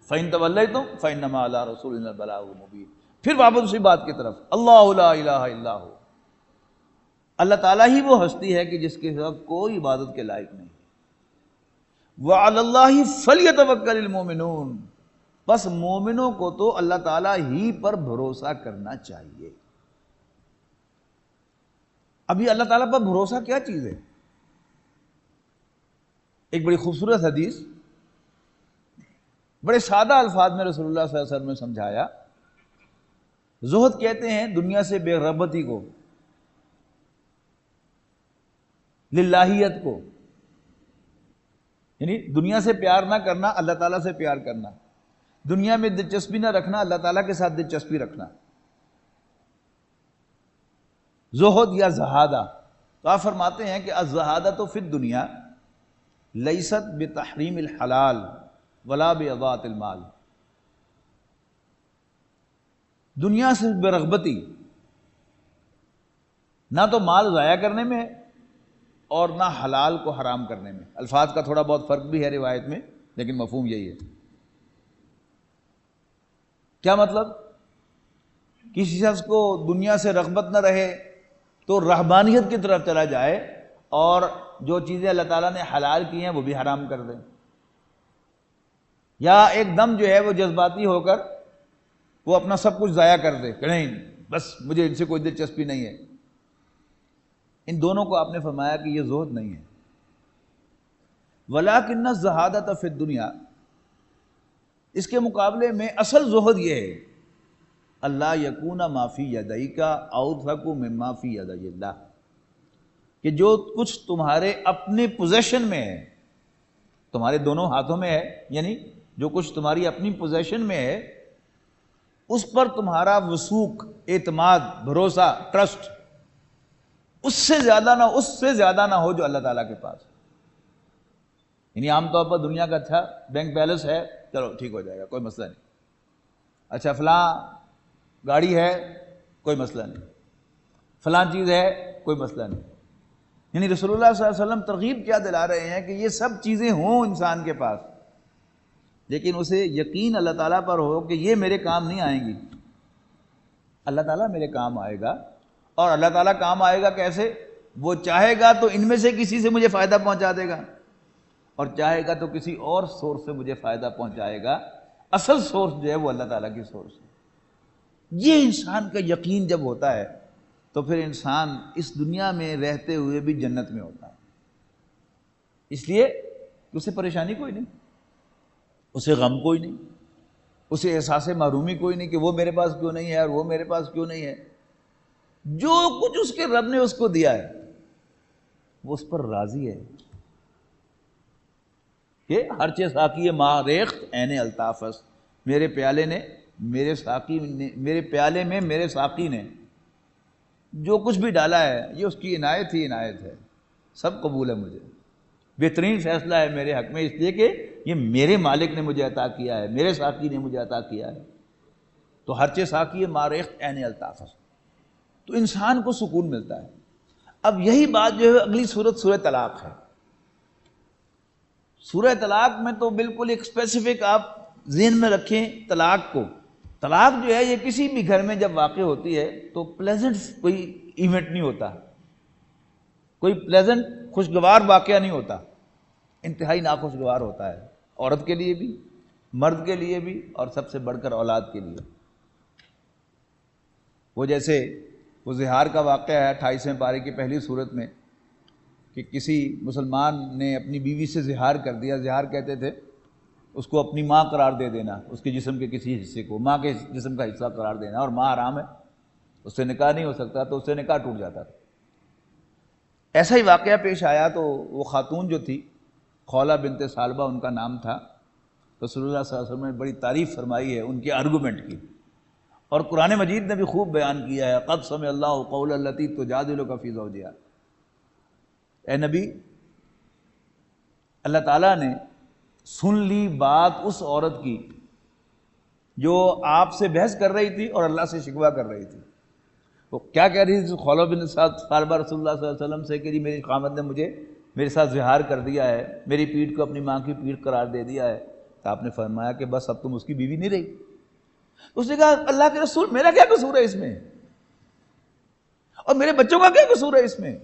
فَإِن تَوَلَّيْتُمْ فَإِنَّمَا عَلَىٰ رَسُولِنَا الْبَلَاغُ الْمُبِينُ۔ پھر واپس اسی بات کی طرف، اللہ لا الہ الا ہو، اللہ تعالیٰ ہی وہ ہستی ہے کہ جس کے سوا کوئی عبادت کے لائق نہیں۔ وَعَلَى اللَّهِ فَلْيَتَوَكَّلِ الْمُؤْمِنُونَ، بس مومنوں کو تو اللہ تعالیٰ ہی پر بھروسہ کرنا چاہیے۔ ابھی اللہ تعالیٰ پر بھروسہ کیا چیز ہے؟ ایک بڑی خوبصورت حدیث بڑے سادہ الفاظ میں رسول اللہ صلی اللہ علیہ وسلم نے سمجھایا۔ زہد کہتے ہیں دنیا سے بے رغبتی کو، للہیت کو، یعنی دنیا سے پیار نہ کرنا، اللہ تعالیٰ سے پیار کرنا، دنیا میں دلچسپی نہ رکھنا، اللہ تعالیٰ کے ساتھ دلچسپی رکھنا، زہد یا زہادہ۔ تو آپ فرماتے ہیں کہ الزہادۃ فی الدنیا لیست بتحریم الحلال ولا باضاعۃ المال، دنیا سے بے رغبتی نہ تو مال ضائع کرنے میں اور نہ حلال کو حرام کرنے میں۔ الفاظ کا تھوڑا بہت فرق بھی ہے روایت میں، لیکن مفہوم یہی ہے۔ کیا مطلب؟ کسی شخص کو دنیا سے رغبت نہ رہے تو رہبانیت کی طرف چلا جائے اور جو چیزیں اللہ تعالیٰ نے حلال کی ہیں وہ بھی حرام کر دے، یا ایک دم جو ہے وہ جذباتی ہو کر وہ اپنا سب کچھ ضائع کر دے کہ نہیں بس مجھے ان سے کوئی دلچسپی نہیں ہے۔ ان دونوں کو آپ نے فرمایا کہ یہ زہد نہیں ہے۔ وَلَٰكِنَّ الزَّهَادَةَ فِي الدُّنْيَا، اس کے مقابلے میں اصل زہد یہ ہے اللہ یکون ما فی یدیک اوثق مما فی یدی اللہ، کہ جو کچھ تمہارے اپنے پوزیشن میں ہے، تمہارے دونوں ہاتھوں میں ہے، یعنی جو کچھ تمہاری اپنی پوزیشن میں ہے اس پر تمہارا وثوق، اعتماد، بھروسہ، ٹرسٹ اس سے زیادہ نہ ہو جو اللہ تعالیٰ کے پاس۔ یعنی عام طور پر دنیا کا اچھا بینک بیلنس ہے، چلو ٹھیک ہو جائے گا، کوئی مسئلہ نہیں، اچھا فلاں گاڑی ہے، کوئی مسئلہ نہیں، فلاں چیز ہے، کوئی مسئلہ نہیں۔ یعنی رسول اللہ صلی اللہ علیہ وسلم ترغیب کیا دلا رہے ہیں کہ یہ سب چیزیں ہوں انسان کے پاس، لیکن اسے یقین اللہ تعالیٰ پر ہو کہ یہ میرے کام نہیں آئیں گی، اللہ تعالیٰ میرے کام آئے گا۔ اور اللہ تعالیٰ کام آئے گا کیسے؟ وہ چاہے گا تو ان میں سے کسی سے مجھے فائدہ پہنچا دے گا، اور چاہے گا تو کسی اور سورس سے مجھے فائدہ پہنچائے گا۔ اصل سورس جو ہے وہ اللہ تعالیٰ کی سورس ہے۔ یہ انسان کا یقین جب ہوتا ہے تو پھر انسان اس دنیا میں رہتے ہوئے بھی جنت میں ہوتا ہے، اس لیے کہ اسے پریشانی کوئی نہیں، اسے غم کوئی نہیں، اسے احساس محرومی کوئی نہیں کہ وہ میرے پاس کیوں نہیں ہے اور وہ میرے پاس کیوں نہیں ہے۔ جو کچھ اس کے رب نے اس کو دیا ہے وہ اس پر راضی ہے کہ ہر چیز ساقی ماں ریخت عین الطافس، میرے پیالے نے میرے پیالے میں میرے ساقی نے جو کچھ بھی ڈالا ہے یہ اس کی عنایت ہی عنایت ہے، سب قبول ہے، مجھے بہترین فیصلہ ہے میرے حق میں، اس لیے کہ یہ میرے مالک نے مجھے عطا کیا ہے، میرے ساقی نے مجھے عطا کیا ہے۔ تو ہر چیز ساقی ماں ریخت عین الطافس، تو انسان کو سکون ملتا ہے۔ اب یہی بات جو ہے اگلی سورت سورہ طلاق ہے۔ سورہ طلاق میں تو بالکل ایک اسپیسیفک آپ ذہن میں رکھیں طلاق کو۔ طلاق جو ہے یہ کسی بھی گھر میں جب واقع ہوتی ہے تو پلیزنٹ کوئی ایونٹ نہیں ہوتا، کوئی پلیزنٹ خوشگوار واقعہ نہیں ہوتا، انتہائی ناخوشگوار ہوتا ہے، عورت کے لیے بھی، مرد کے لیے بھی، اور سب سے بڑھ کر اولاد کے لیے۔ وہ جیسے وہ زہار کا واقعہ ہے 28ویں پارے کی پہلی صورت میں کہ کسی مسلمان نے اپنی بیوی سے زہار کر دیا۔ زہار کہتے تھے اس کو اپنی ماں قرار دے دینا، اس کے جسم کے کسی حصے کو ماں کے جسم کا حصہ قرار دینا، اور ماں حرام ہے، اس سے نکاح نہیں ہو سکتا، تو اس سے نکاح ٹوٹ جاتا تھا۔ ایسا ہی واقعہ پیش آیا تو وہ خاتون جو تھی خولہ بنت ثعلبہ ان کا نام تھا، رسول اللہ صلی اللہ علیہ وسلم نے بڑی تعریف فرمائی ہے ان کے آرگومنٹ کی، اور قرآن مجید نے بھی خوب بیان کیا ہے، قد سمع اللہ قول التی تجادلک فی زوجہا، اے نبی اللہ تعالیٰ نے سن لی بات اس عورت کی جو آپ سے بحث کر رہی تھی اور اللہ سے شکوہ کر رہی تھی۔ وہ کیا کہہ رہی تھی؟ خولہ بن سعد طالبہ رسول اللہ صلی اللہ علیہ وسلم سے کہ جی میری خامد نے مجھے میرے ساتھ زہار کر دیا ہے، میری پیٹھ کو اپنی ماں کی پیٹھ قرار دے دیا ہے۔ تو آپ نے فرمایا کہ بس اب تم اس کی بیوی نہیں رہی۔ اس نے کہا اللہ کے رسول میرا کیا قصور ہے اس میں، اور میرے بچوں کا کیا قصور ہے اس میں؟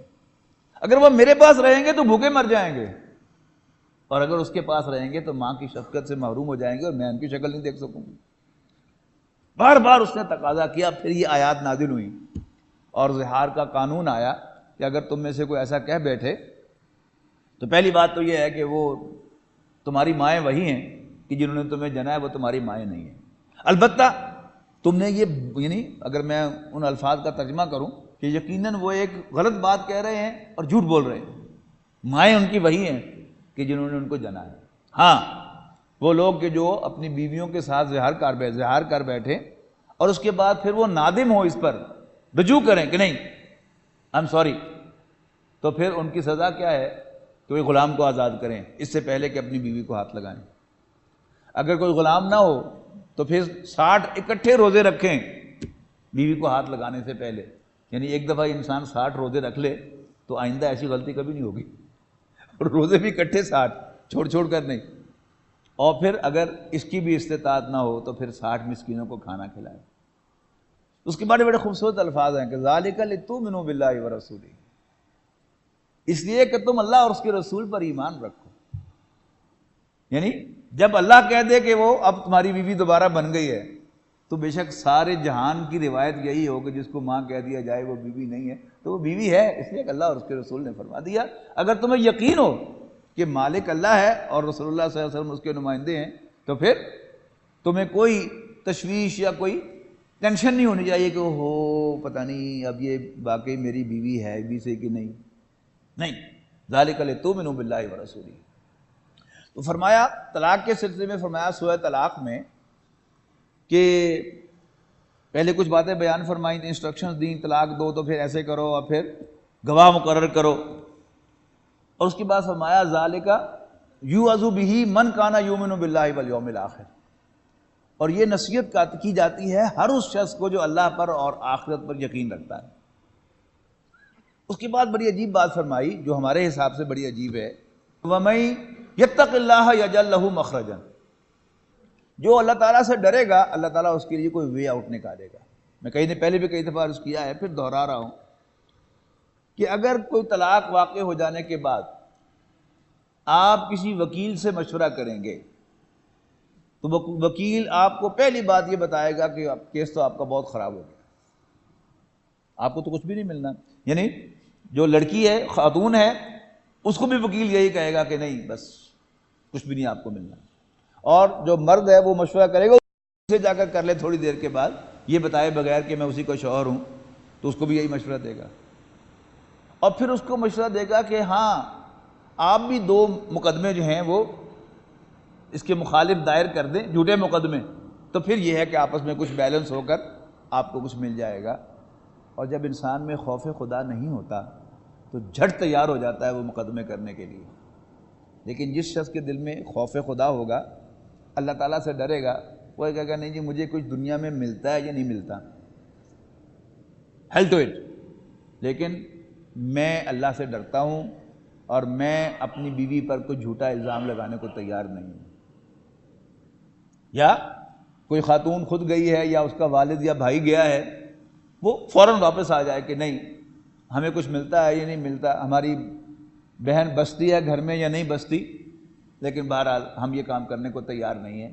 اگر وہ میرے پاس رہیں گے تو بھوکے مر جائیں گے، اور اگر اس کے پاس رہیں گے تو ماں کی شفقت سے محروم ہو جائیں گے اور میں ان کی شکل نہیں دیکھ سکوں گی۔ بار بار اس نے تقاضا کیا، پھر یہ آیات نازل ہوئی اور زہار کا قانون آیا کہ اگر تم میں سے کوئی ایسا کہہ بیٹھے تو پہلی بات تو یہ ہے کہ وہ تمہاری مائیں وہی ہیں کہ جنہوں نے تمہیں جنا ہے، وہ تمہاری مائیں نہیں ہیں۔ البتہ تم نے یہ، یعنی اگر میں ان الفاظ کا ترجمہ کروں کہ یقیناً وہ ایک غلط بات کہہ رہے ہیں اور جھوٹ بول رہے ہیں، مائیں ان کی وہی ہیں کہ جنہوں نے ان کو جنا ہے۔ ہاں وہ لوگ کہ جو اپنی بیویوں کے ساتھ زہار کر بیٹھے اور اس کے بعد پھر وہ نادم ہو، اس پر رجوع کریں کہ نہیں آئی ایم سوری، تو پھر ان کی سزا کیا ہے کہ وہ غلام کو آزاد کریں اس سے پہلے کہ اپنی بیوی کو ہاتھ لگائیں۔ اگر کوئی غلام نہ ہو تو پھر 60 اکٹھے روزے رکھیں بیوی کو ہاتھ لگانے سے پہلے، یعنی ایک دفعہ انسان 60 روزے رکھ لے تو آئندہ ایسی غلطی کبھی نہیں ہوگی، اور روزے بھی اکٹھے 60 چھوڑ کر نہیں۔ اور پھر اگر اس کی بھی استطاعت نہ ہو تو پھر 60 مسکینوں کو کھانا کھلائے۔ اس کے بڑے خوبصورت الفاظ ہیں کہ ذالک لتؤمنوا باللہ ورسولہ، اس لیے کہ تم اللہ اور اس کے رسول پر ایمان رکھو۔ یعنی جب اللہ کہہ دے کہ وہ اب تمہاری بیوی دوبارہ بن گئی ہے تو بے شک سارے جہان کی روایت یہی ہو کہ جس کو ماں کہہ دیا جائے وہ بیوی نہیں ہے تو وہ بیوی ہے، اس لیے کہ اللہ اور اس کے رسول نے فرما دیا۔ اگر تمہیں یقین ہو کہ مالک اللہ ہے اور رسول اللہ صلی اللہ علیہ وسلم اس کے نمائندے ہیں تو پھر تمہیں کوئی تشویش یا کوئی ٹینشن نہیں ہونی چاہیے کہ ہو پتہ نہیں اب یہ واقعی میری بیوی ہے بھی سے کہ نہیں۔ ذالک لتؤمنوا باللہ ورسولہ۔ تو فرمایا طلاق کے سلسلے میں، فرمایا سورہ طلاق میں کہ پہلے کچھ باتیں بیان فرمائیں، انسٹرکشنز دیں، طلاق دو تو پھر ایسے کرو اور پھر گواہ مقرر کرو، اور اس کے بعد فرمایا ذالک یوعظ بہ من کان یؤمن باللہ والیوم الآخر، اور یہ نصیحت کی جاتی ہے ہر اس شخص کو جو اللہ پر اور آخرت پر یقین رکھتا ہے۔ اس کے بعد بڑی عجیب بات فرمائی جو ہمارے حساب سے بڑی عجیب ہے، وَمَن یتق اللہ یجعل لہ مخرجا، جو اللہ تعالیٰ سے ڈرے گا اللہ تعالیٰ اس کے لیے کوئی وے آؤٹ نکالے گا۔ میں پہلے بھی کئی دفعہ عرض کیا ہے، پھر دہرا رہا ہوں کہ اگر کوئی طلاق واقع ہو جانے کے بعد آپ کسی وکیل سے مشورہ کریں گے تو وکیل آپ کو پہلی بات یہ بتائے گا کہ کیس تو آپ کا بہت خراب ہو گیا، آپ کو تو کچھ بھی نہیں ملنا۔ یعنی جو لڑکی ہے، خاتون ہے، اس کو بھی وکیل یہی کہے گا کہ نہیں بس کچھ بھی نہیں آپ کو ملنا، اور جو مرد ہے وہ مشورہ کرے گا اسے جا کر لے تھوڑی دیر کے بعد، یہ بتائے بغیر کہ میں اسی کا شوہر ہوں، تو اس کو بھی یہی مشورہ دے گا، اور پھر اس کو مشورہ دے گا کہ ہاں آپ بھی 2 مقدمے جو ہیں وہ اس کے مخالف دائر کر دیں، جھوٹے مقدمے، تو پھر یہ ہے کہ آپس میں کچھ بیلنس ہو کر آپ کو کچھ مل جائے گا۔ اور جب انسان میں خوف خدا نہیں ہوتا تو جھٹ تیار ہو جاتا ہے وہ مقدمے کرنے کے لیے، لیکن جس شخص کے دل میں خوف خدا ہوگا، اللہ تعالیٰ سے ڈرے گا، وہ کہے گا نہیں جی مجھے کچھ دنیا میں ملتا ہے یا نہیں ملتا، ہیل ٹو اٹ، لیکن میں اللہ سے ڈرتا ہوں اور میں اپنی بیوی پر کوئی جھوٹا الزام لگانے کو تیار نہیں ہوں۔ یا کوئی خاتون خود گئی ہے یا اس کا والد یا بھائی گیا ہے، وہ فوراً واپس آ جائے کہ نہیں ہمیں کچھ ملتا ہے یا نہیں ملتا، ہماری بہن بستی ہے گھر میں یا نہیں بستی، لیکن بہرحال ہم یہ کام کرنے کو تیار نہیں ہیں۔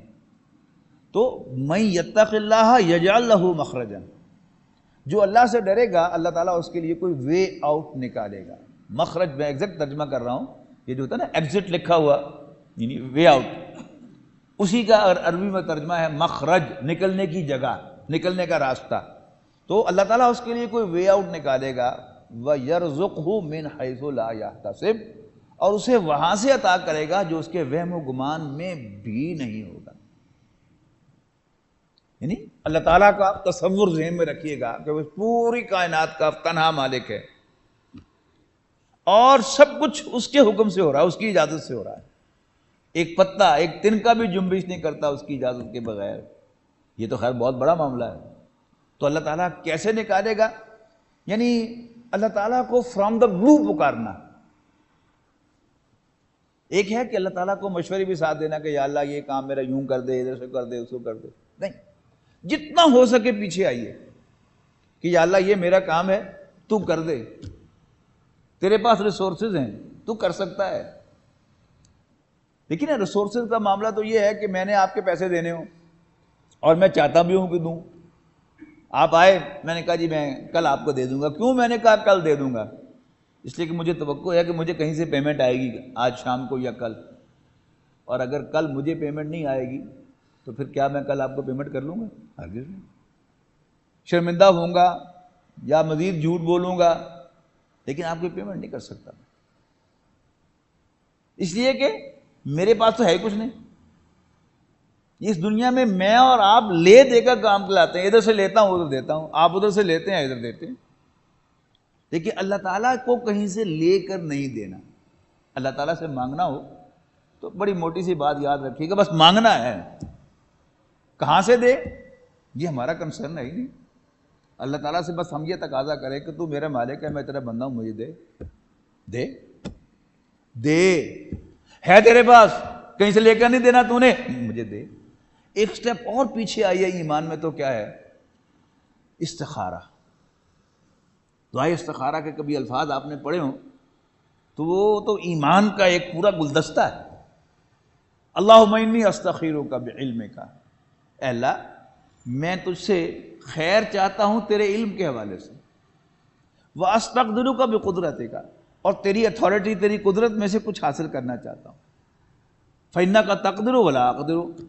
تو من یتق اللہ یجعل لہ مخرجا، جو اللہ سے ڈرے گا اللہ تعالیٰ اس کے لیے کوئی وے آؤٹ نکالے گا۔ مخرج میں ایگزیکٹ ترجمہ کر رہا ہوں، یہ جو ہوتا ہے نا ایگزٹ لکھا ہوا یعنی وے آؤٹ، اسی کا عربی میں ترجمہ ہے مخرج، نکلنے کی جگہ، نکلنے کا راستہ۔ تو اللہ تعالیٰ اس کے لیے کوئی وے آؤٹ نکالے گا، وَيَرْزُقْهُ مِنْ حَيْثُ لَا يَحْتَسِبُ، اور اسے وہاں سے عطا کرے گا جو اس کے وہم و گمان میں بھی نہیں ہوگا۔ یعنی اللہ تعالیٰ کا تصور ذہن میں رکھیے گا کہ وہ پوری کائنات کا تنہا مالک ہے اور سب کچھ اس کے حکم سے ہو رہا ہے، اس کی اجازت سے ہو رہا ہے. ایک پتا ایک تن کا بھی جنبش نہیں کرتا اس کی اجازت کے بغیر. یہ تو خیر بہت بڑا معاملہ ہے. تو اللہ تعالیٰ کیسے نکالے گا؟ یعنی اللہ تعالیٰ کو فرام دا بلو پکارنا. ایک ہے کہ اللہ تعالیٰ کو مشورے بھی ساتھ دینا کہ یا اللہ یہ کام میرا یوں کر دے، ادھر سے کر دے، اس کو کر دے. نہیں، جتنا ہو سکے پیچھے آئیے کہ یا اللہ یہ میرا کام ہے، تو کر دے. تیرے پاس ریسورسز ہیں، تو کر سکتا ہے. لیکن ریسورسز کا معاملہ تو یہ ہے کہ میں نے آپ کے پیسے دینے ہوں اور میں چاہتا بھی ہوں کہ دوں. آپ آئے، میں نے کہا جی میں کل آپ کو دے دوں گا. کیوں؟ میں نے کہا کل دے دوں گا اس لیے کہ مجھے توقع ہے کہ مجھے کہیں سے پیمنٹ آئے گی آج شام کو یا کل. اور اگر کل مجھے پیمنٹ نہیں آئے گی تو پھر کیا میں کل آپ کو پیمنٹ کر لوں گا؟ ہرگز نہیں. شرمندہ ہوں گا یا مزید جھوٹ بولوں گا لیکن آپ کی پیمنٹ نہیں کر سکتا، اس لیے کہ میرے پاس تو ہے کچھ نہیں. اس دنیا میں میں اور آپ لے دے کر کام چلاتے ہیں. ادھر سے لیتا ہوں ادھر دیتا ہوں، آپ ادھر سے لیتے ہیں ادھر دیتے ہیں. لیکن اللہ تعالیٰ کو کہیں سے لے کر نہیں دینا. اللہ تعالیٰ سے مانگنا ہو تو بڑی موٹی سی بات یاد رکھیے گا، بس مانگنا ہے. کہاں سے دے یہ ہمارا کنسرن ہے ہی نہیں. اللہ تعالیٰ سے بس ہم یہ تقاضا کریں کہ تو میرا مالک ہے، میں تیرا بندہ ہوں، مجھے دے دے دے. ہے تیرے پاس، کہیں سے لے کر نہیں دینا تو نے، مجھے دے. ایک سٹیپ اور پیچھے آئیے ایمان میں تو کیا ہے؟ استخارہ. دعائے استخارہ کے کبھی الفاظ آپ نے پڑھے ہوں تو وہ تو ایمان کا ایک پورا گلدستہ ہے. اللہم انی استخیرک بعلمک، اے اللہ میں تجھ سے خیر چاہتا ہوں تیرے علم کے حوالے سے. واستقدرک بقدرتک، اور تیری اتھارٹی تیری قدرت میں سے کچھ حاصل کرنا چاہتا ہوں. فإنک تقدر ولا اقدر،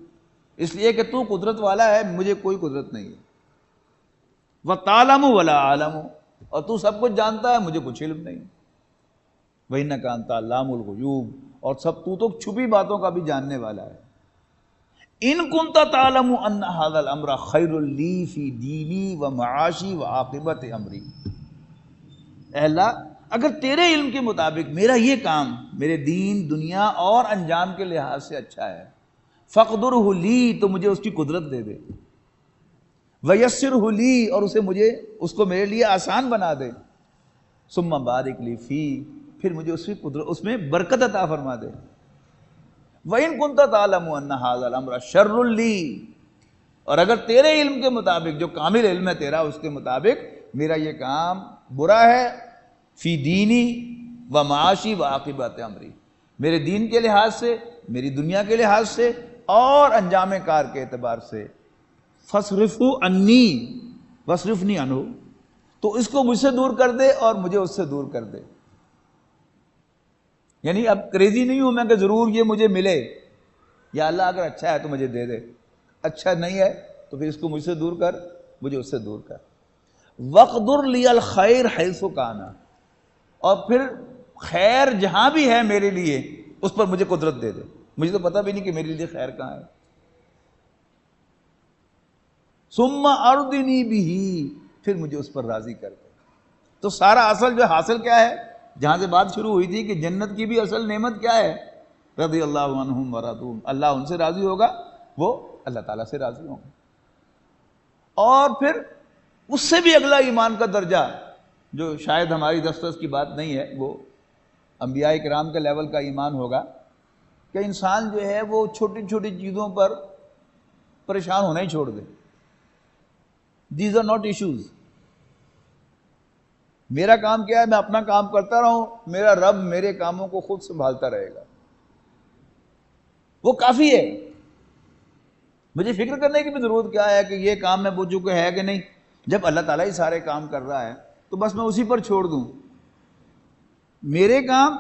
اس لیے کہ تو قدرت والا ہے، مجھے کوئی قدرت نہیں ہے. وتعلم ولا اعلم، اور تو سب کچھ جانتا ہے، مجھے کچھ علم نہیں. وإنک انت علام الغیوب، اور سب تو چھپی باتوں کا بھی جاننے والا ہے. ان کنت تعلم ان هذا الامر خیر لی فی دینی ومعاشی وعاقبت امری. اے اللہ اگر تیرے علم کے مطابق میرا یہ کام میرے دین دنیا اور انجام کے لحاظ سے اچھا ہے، فقدرہ لی، تو مجھے اس کی قدرت دے دے. ویسرہ لی، اور مجھے اس کو میرے لیے آسان بنا دے. ثم بارک لی فی، پھر مجھے اس کی قدرت، اس میں برکت عطا فرما دے. وَإِن كُنْتَ تَعْلَمُ أَنَّ هَذَا الْأَمْرَ شَرٌّ لِّي، اور اگر تیرے علم کے مطابق، جو کامل علم ہے تیرا، اس کے مطابق میرا یہ کام برا ہے، فی دینی و معاشی و عاقبت امری، میرے دین کے لحاظ سے، میری دنیا کے لحاظ سے اور انجام کار کے اعتبار سے، فَاصْرِفْهُ عَنِّي وَاصْرِفْنِي عَنْهُ، تو اس کو مجھ سے دور کر دے اور مجھے اس سے دور کر دے. یعنی اب کریزی نہیں ہوں میں کہ ضرور یہ مجھے ملے. یا اللہ اگر اچھا ہے تو مجھے دے دے، اچھا نہیں ہے تو پھر اس کو مجھ سے دور کر، مجھے اس سے دور کر. وَاقْدُرْ لِيَ الْخَيْرَ حَيْثُ كَانَ، اور پھر خیر جہاں بھی ہے میرے لیے اس پر مجھے قدرت دے دے. مجھے تو پتہ بھی نہیں کہ میرے لیے خیر کہاں ہے. ثُمَّ أَرْضِنِي بِهِ، پھر مجھے اس پر راضی کر دے. تو سارا اصل جو حاصل کیا ہے، جہاں سے بات شروع ہوئی تھی کہ جنت کی بھی اصل نعمت کیا ہے؟ رضی اللہ عنہم ورضوا، اللہ ان سے راضی ہوگا، وہ اللہ تعالیٰ سے راضی ہوں گے. اور پھر اس سے بھی اگلا ایمان کا درجہ جو شاید ہماری دسترس کی بات نہیں ہے، وہ انبیاء کرام کے لیول کا ایمان ہوگا کہ انسان جو ہے وہ چھوٹی چھوٹی چیزوں پر پریشان ہونا ہی چھوڑ دے. These are not issues. میرا کام کیا ہے؟ میں اپنا کام کرتا رہوں، میرا رب میرے کاموں کو خود سنبھالتا رہے گا، وہ کافی ہے. مجھے فکر کرنے کی بھی ضرورت کیا ہے کہ یہ کام میں بوجھوں کہ ہے کہ نہیں. جب اللہ تعالیٰ ہی سارے کام کر رہا ہے تو بس میں اسی پر چھوڑ دوں. میرے کام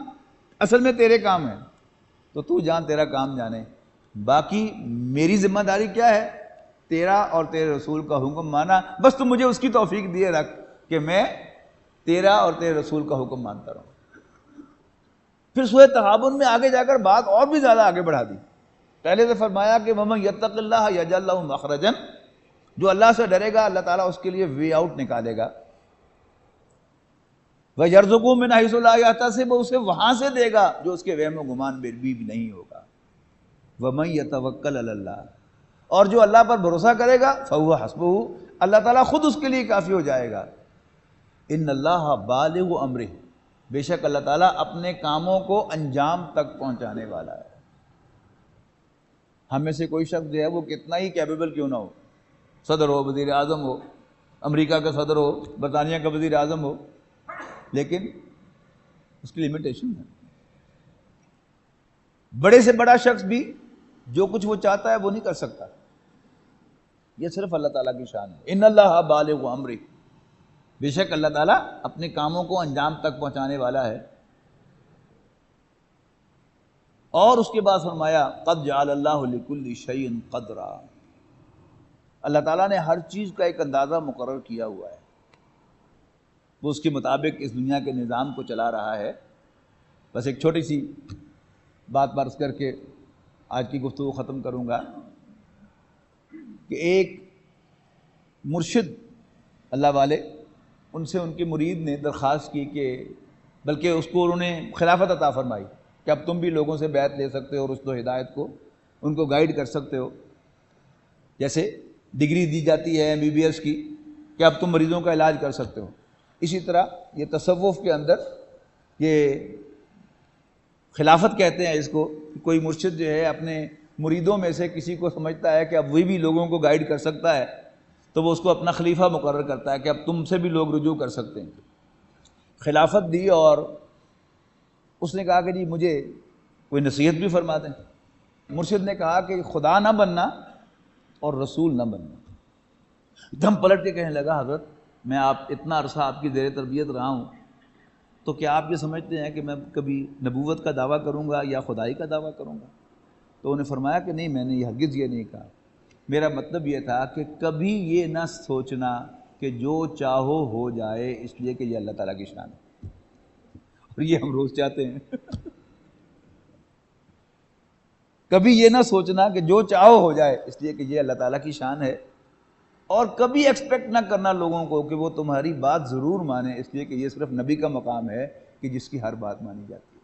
اصل میں تیرے کام ہے، تو جان تیرا کام جانے. باقی میری ذمہ داری کیا ہے؟ تیرا اور تیرے رسول کا حکم مانا. بس تو مجھے اس کی توفیق دیے رکھ کہ میں تیرا اور تیرے رسول کا حکم مانتا رہوں. پھر سورہ تغابن میں آگے جا کر بات اور بھی زیادہ آگے بڑھا دی. پہلے سے فرمایا کہ وَمَن يَتَّقِ اللَّهَ يَجْعَل لَّهُ مَخْرَجًا جو اللہ سے ڈرے گا اللہ تعالیٰ اس کے لیے وے آؤٹ نکالے گا. وَيَرْزُقُهُ مِنْ حَيْثُ لَا يَحْتَسِبُ، اسے وہاں سے دے گا جو اس کے وہم و گمان میں بھی نہیں ہوگا. وَمَن يَتَوَكَّلْ عَلَى اللَّهِ، اور جو اللہ پر بھروسہ کرے گا فَهُوَ حَسْبُهُ، اللہ تعالیٰ خود اس کے لیے کافی ہو جائے گا. إِنَّ اللَّهَ بَالِغُ أَمْرِهِ، بے شک اللہ تعالیٰ اپنے کاموں کو انجام تک پہنچانے والا ہے. ہم میں سے کوئی شخص جو ہے وہ کتنا ہی کیپیبل کیوں نہ ہو، صدر ہو، وزیر اعظم ہو، امریکہ کا صدر ہو، برطانیہ کا وزیر اعظم ہو، لیکن اس کی لمیٹیشن ہے. بڑے سے بڑا شخص بھی جو کچھ وہ چاہتا ہے وہ نہیں کر سکتا. یہ صرف اللہ تعالیٰ کی شان ہے. ان اللہ بالغ امرہ، بے شک اللہ تعالیٰ اپنے کاموں کو انجام تک پہنچانے والا ہے. اور اس کے بعد فرمایا قد جعل اللہ لکل شیء قدرا، اللہ تعالیٰ نے ہر چیز کا ایک اندازہ مقرر کیا ہوا ہے، وہ اس کے مطابق اس دنیا کے نظام کو چلا رہا ہے. بس ایک چھوٹی سی بات عرض کر کے آج کی گفتگو ختم کروں گا کہ ایک مرشد اللہ والے، ان سے ان کے مرید نے درخواست کی کہ بلکہ اس کو انہوں نے خلافت عطا فرمائی کہ اب تم بھی لوگوں سے بیعت لے سکتے ہو اور رشد و ہدایت کو ان کو گائیڈ کر سکتے ہو. جیسے ڈگری دی جاتی ہے MBBS کی کہ اب تم مریضوں کا علاج کر سکتے ہو، اسی طرح یہ تصوف کے اندر یہ خلافت کہتے ہیں اس کو. کوئی مرشد جو ہے اپنے مریدوں میں سے کسی کو سمجھتا ہے کہ اب وہی بھی لوگوں کو گائیڈ کر سکتا ہے تو وہ اس کو اپنا خلیفہ مقرر کرتا ہے کہ اب تم سے بھی لوگ رجوع کر سکتے ہیں. خلافت دی اور اس نے کہا کہ جی مجھے کوئی نصیحت بھی فرما دیں. مرشد نے کہا کہ خدا نہ بننا اور رسول نہ بننا. دم پلٹ کے کہنے لگا حضرت میں آپ اتنا عرصہ آپ کی زیر تربیت رہا ہوں، تو کیا آپ یہ سمجھتے ہیں کہ میں کبھی نبوت کا دعویٰ کروں گا یا خدائی کا دعویٰ کروں گا؟ تو انہوں نے فرمایا کہ نہیں، میں نے ہرگز یہ نہیں کہا. میرا مطلب یہ تھا کہ کبھی یہ نہ سوچنا کہ جو چاہو ہو جائے، اس لیے کہ یہ اللہ تعالیٰ کی شان ہے اور یہ ہم روز چاہتے ہیں. کبھی یہ نہ سوچنا کہ جو چاہو ہو جائے، اس لیے کہ یہ اللہ تعالیٰ کی شان ہے. اور کبھی ایکسپیکٹ نہ کرنا لوگوں کو کہ وہ تمہاری بات ضرور مانیں، اس لیے کہ یہ صرف نبی کا مقام ہے کہ جس کی ہر بات مانی جاتی ہے.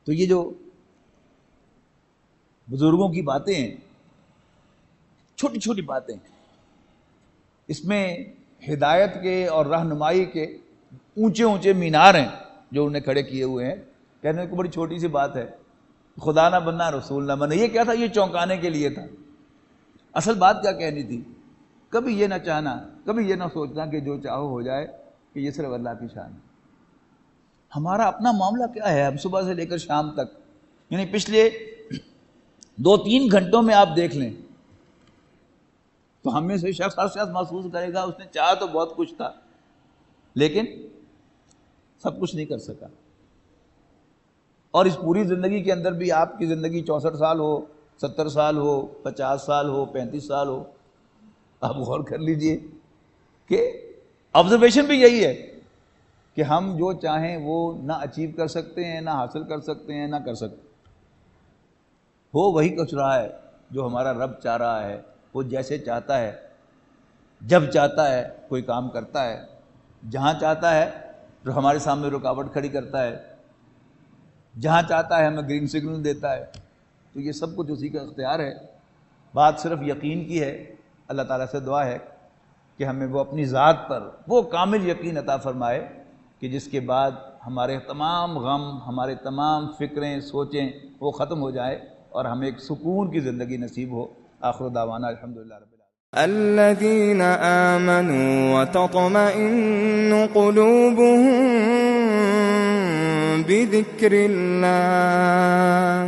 تو یہ جو بزرگوں کی باتیں ہیں، چھوٹی چھوٹی باتیں، اس میں ہدایت کے اور رہنمائی کے اونچے اونچے مینار ہیں جو انہیں کھڑے کیے ہوئے ہیں. کہنے کو بڑی چھوٹی سی بات ہے، خدا نہ بننا رسول نہ بننا. یہ کیا تھا؟ یہ چونکانے کے لیے تھا. اصل بات کیا کہنی تھی؟ کبھی یہ نہ چاہنا، کبھی یہ نہ سوچنا کہ جو چاہو ہو جائے، کہ یہ صرف اللہ کی شان ہے. ہمارا اپنا معاملہ کیا ہے؟ ہم صبح سے لے کر شام تک، یعنی پچھلے 2-3 گھنٹوں میں آپ دیکھ لیں تو ہم میں سے شخص ہر شخص محسوس کرے گا اس نے چاہا تو بہت کچھ تھا لیکن سب کچھ نہیں کر سکا. اور اس پوری زندگی کے اندر بھی آپ کی زندگی 64 سال ہو، 70 سال ہو، 50 سال ہو، 35 سال ہو، آپ غور کر لیجئے کہ آبزرویشن بھی یہی ہے کہ ہم جو چاہیں وہ نہ اچیو کر سکتے ہیں، نہ حاصل کر سکتے ہیں، نہ کر سکتے. ہو وہی کچھ رہا ہے جو ہمارا رب چاہ رہا ہے. وہ جیسے چاہتا ہے، جب چاہتا ہے کوئی کام کرتا ہے، جہاں چاہتا ہے جو ہمارے سامنے رکاوٹ کھڑی کرتا ہے، جہاں چاہتا ہے ہمیں گرین سگنل دیتا ہے. تو یہ سب کچھ اسی کا اختیار ہے. بات صرف یقین کی ہے. اللہ تعالیٰ سے دعا ہے کہ ہمیں وہ اپنی ذات پر وہ کامل یقین عطا فرمائے کہ جس کے بعد ہمارے تمام غم، ہمارے تمام فکریں، سوچیں وہ ختم ہو جائے اور ہمیں ایک سکون کی زندگی نصیب ہو. آخر دعوانا الحمدللہ رب العالمین. الذين آمنوا وتطمئن قلوبهم بذكر الله